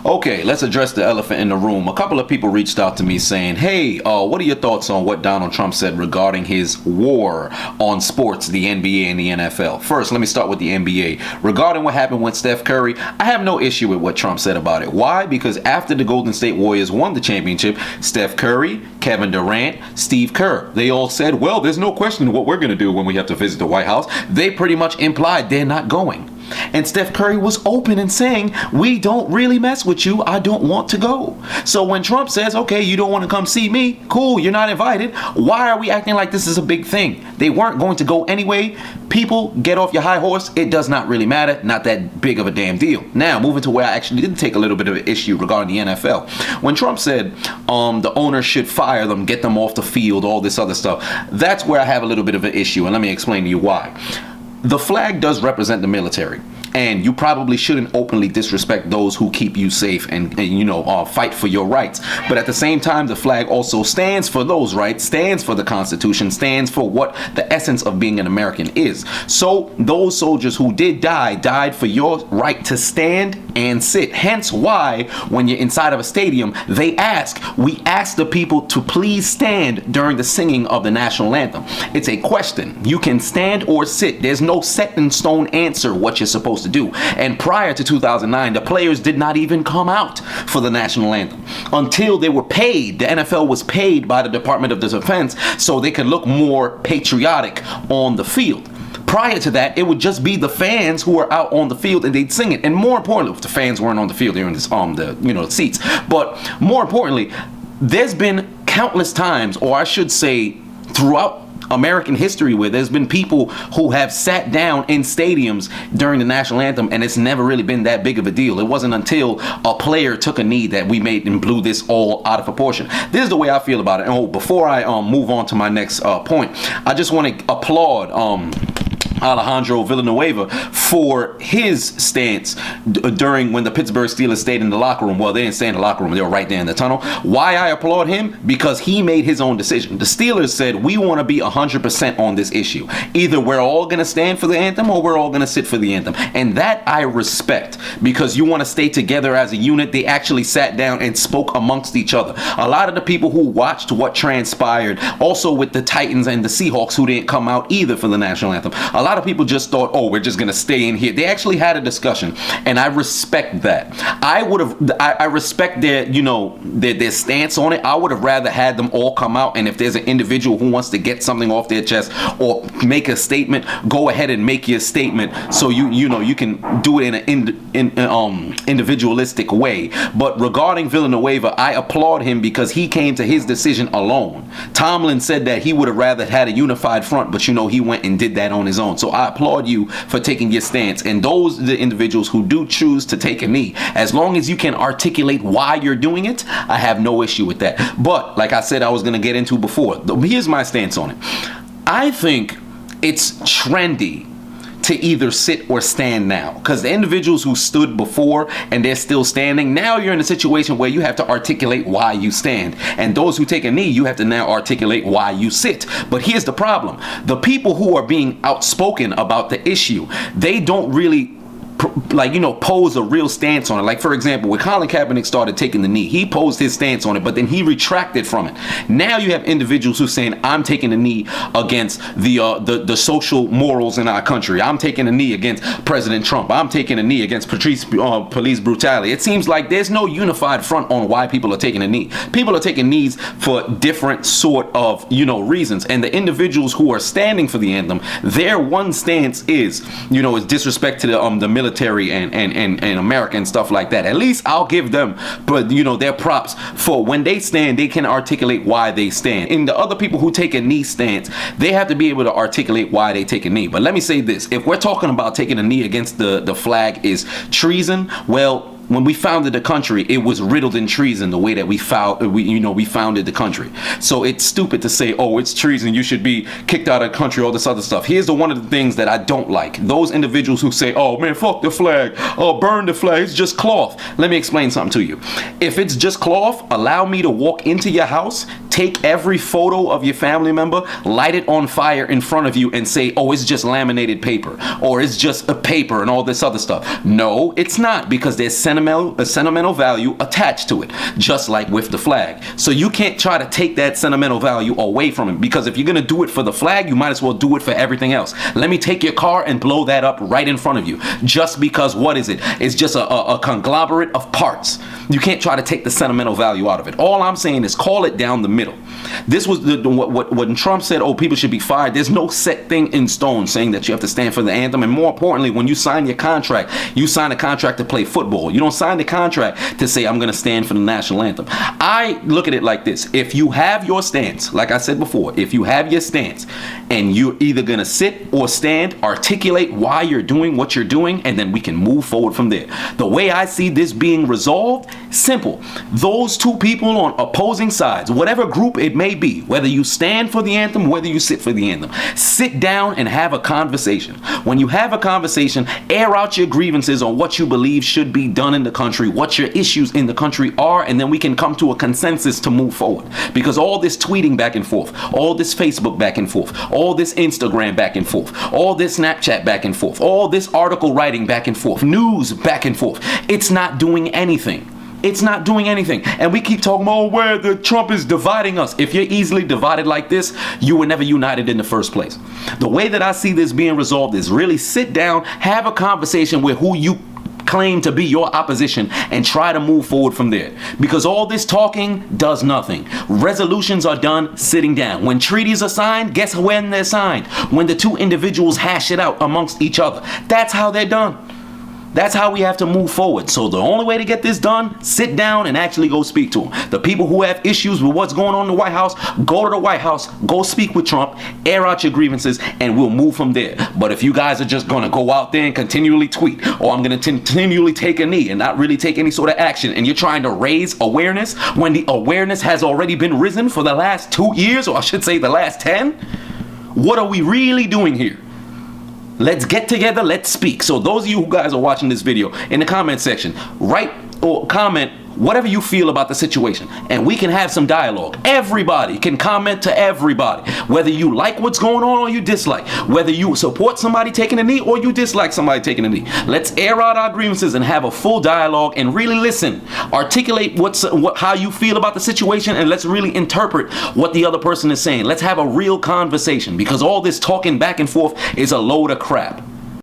Okay, let's address the elephant in the room. A couple of people reached out to me saying, hey, what are your thoughts on what Donald Trump said regarding his war on sports, the NBA and the NFL? First, let me start with the NBA. Regarding what happened with Steph Curry, I have no issue with what Trump said about it. Why? Because after the Golden State Warriors won the championship, Steph Curry, Kevin Durant, Steve Kerr, they all said, well, there's no question what we're going to do when we have to visit the White House. They pretty much implied they're not going. And Steph Curry was open and saying, we don't really mess with you. I don't want to go. So when Trump says, okay, you don't want to come see me, cool, you're not invited. Why are we acting like this is a big thing? They weren't going to go anyway. People, get off your high horse. It does not really matter. Not that big of a damn deal. Now, moving to where I actually did take a little bit of an issue regarding the NFL. When Trump said the owner should fire them, get them off the field, all this other stuff, that's where I have a little bit of an issue. And let me explain to you why. The flag does represent the military, and you probably shouldn't openly disrespect those who keep you safe and fight for your rights. But at the same time, the flag also stands for those rights, stands for the Constitution, stands for what the essence of being an American is. So those soldiers who did die, died for your right to stand and sit. Hence why when you're inside of a stadium, we ask the people to please stand during the singing of the national anthem. It's a question. You can stand or sit. There's no set in stone answer what you're supposed to do. And prior to 2009, the players did not even come out for the national anthem until they were paid. The NFL was paid by the Department of Defense so they could look more patriotic on the field. Prior to that, it would just be the fans who were out on the field and they'd sing it. And more importantly, if the fans weren't on the field, they were in the seats. But more importantly, there's been countless times, or I should say throughout American history, where there's been people who have sat down in stadiums during the national anthem and it's never really been that big of a deal. It wasn't until a player took a knee that we made and blew this all out of proportion. This is the way I feel about it. And before I move on to my next point, I just want to applaud Alejandro Villanueva for his stance during when the Pittsburgh Steelers stayed in the locker room. Well, they didn't stay in the locker room. They were right there in the tunnel. Why I applaud him? Because he made his own decision. The Steelers said, we want to be 100% on this issue. Either we're all going to stand for the anthem or we're all going to sit for the anthem. And that I respect, because you want to stay together as a unit. They actually sat down and spoke amongst each other. A lot of the people who watched what transpired, also with the Titans and the Seahawks, who didn't come out either for the national anthem, a lot of people just thought, oh, we're just going to stay in here. They actually had a discussion, and I respect that. I respect their stance on it. I would have rather had them all come out, and if there's an individual who wants to get something off their chest or make a statement, go ahead and make your statement, so you can do it in an individualistic way. But regarding Villanueva, I applaud him because he came to his decision alone. Tomlin said that he would have rather had a unified front, but he went and did that on his own. So I applaud you for taking your stance. And those are the individuals who do choose to take a knee. As long as you can articulate why you're doing it, I have no issue with that. But like I said, I was going to get into before. Here's my stance on it. I think it's trendy to either sit or stand now, because the individuals who stood before and they're still standing, now you're in a situation where you have to articulate why you stand, and those who take a knee, you have to now articulate why you sit. But here's the problem: the people who are being outspoken about the issue, they don't really pose a real stance on it. Like, for example, when Colin Kaepernick started taking the knee, he posed his stance on it, but then he retracted from it. Now you have individuals who are saying, I'm taking a knee against the social morals in our country. I'm taking a knee against President Trump. I'm taking a knee against police brutality. It seems like there's no unified front on why people are taking a knee. People are taking knees for different sort of, reasons. And the individuals who are standing for the anthem, their one stance is disrespect to the military and America and stuff like that. At least I'll give them, their props for when they stand, they can articulate why they stand. And the other people who take a knee stance, they have to be able to articulate why they take a knee. But let me say this: if we're talking about taking a knee against the flag is treason, well, when we founded the country, it was riddled in treason the way that we founded the country. So it's stupid to say, oh, it's treason, you should be kicked out of the country, all this other stuff. Here's one of the things that I don't like: those individuals who say, oh man, fuck the flag, oh, burn the flag, it's just cloth. Let me explain something to you. If it's just cloth, allow me to walk into your house, take every photo of your family member, light it on fire in front of you and say, oh, it's just laminated paper, or it's just a paper and all this other stuff. No, it's not, because there's a sentimental value attached to it, just like with the flag. So you can't try to take that sentimental value away from it, because if you're going to do it for the flag, you might as well do it for everything else. Let me take your car and blow that up right in front of you, just because what is it? It's just a conglomerate of parts. You can't try to take the sentimental value out of it. All I'm saying is call it down the middle. This was when Trump said, oh, people should be fired. There's no set thing in stone saying that you have to stand for the anthem. And more importantly, when you sign your contract, you sign a contract to play football. You don't sign the contract to say, I'm going to stand for the national anthem. I look at it like this. If you have your stance, like I said before, if you have your stance and you're either going to sit or stand, articulate why you're doing what you're doing, and then we can move forward from there. The way I see this being resolved, simple. Those two people on opposing sides, whatever group it may be, whether you stand for the anthem, whether you sit for the anthem, sit down and have a conversation. When you have a conversation, air out your grievances on what you believe should be done in the country, what your issues in the country are, and then we can come to a consensus to move forward. Because all this tweeting back and forth, all this Facebook back and forth, all this Instagram back and forth, all this Snapchat back and forth, all this article writing back and forth, news back and forth, it's not doing anything. It's not doing anything. And we keep talking about where the Trump is dividing us. If you're easily divided like this, you were never united in the first place. The way that I see this being resolved is really sit down, have a conversation with who you claim to be your opposition, and try to move forward from there. Because all this talking does nothing. Resolutions are done sitting down. When treaties are signed, guess when they're signed? When the two individuals hash it out amongst each other. That's how they're done. That's how we have to move forward. So the only way to get this done, sit down and actually go speak to them. The people who have issues with what's going on in the White House, go to the White House, go speak with Trump, air out your grievances, and we'll move from there. But if you guys are just going to go out there and continually tweet, or I'm going to continually take a knee and not really take any sort of action, and you're trying to raise awareness when the awareness has already been risen for the last 2 years, or I should say the last 10, what are we really doing here? Let's get together, let's speak. So those of you who guys are watching this video, in the comment section, write or comment whatever you feel about the situation, and we can have some dialogue. Everybody can comment to everybody, whether you like what's going on or you dislike, whether you support somebody taking a knee or you dislike somebody taking a knee. Let's air out our grievances and have a full dialogue and really listen, articulate how you feel about the situation, and let's really interpret what the other person is saying. Let's have a real conversation, because all this talking back and forth is a load of crap.